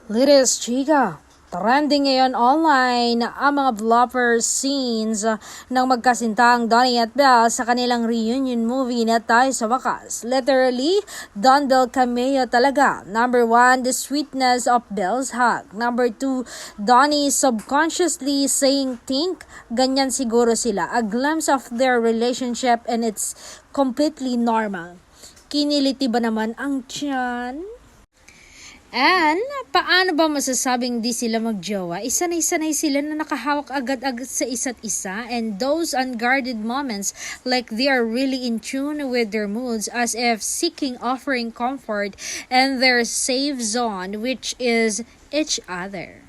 Latest chika, trending ngayon online ang mga blooper scenes ng magkasintang Donnie at Belle sa kanilang reunion movie na Tayo sa Wakas. Literally, Don Bell cameo talaga. Number 1, the sweetness of Belle's hug. Number 2, Donnie subconsciously saying think, ganyan siguro sila. A glimpse of their relationship and it's completely normal. Kiniliti ba naman ang tiyan? And, paano ba masasabing di sila magjowa? Isanay-sanay sila na nakahawak agad-agad sa isa't isa, and those unguarded moments like they are really in tune with their moods, as if seeking offering comfort and their safe zone, which is each other.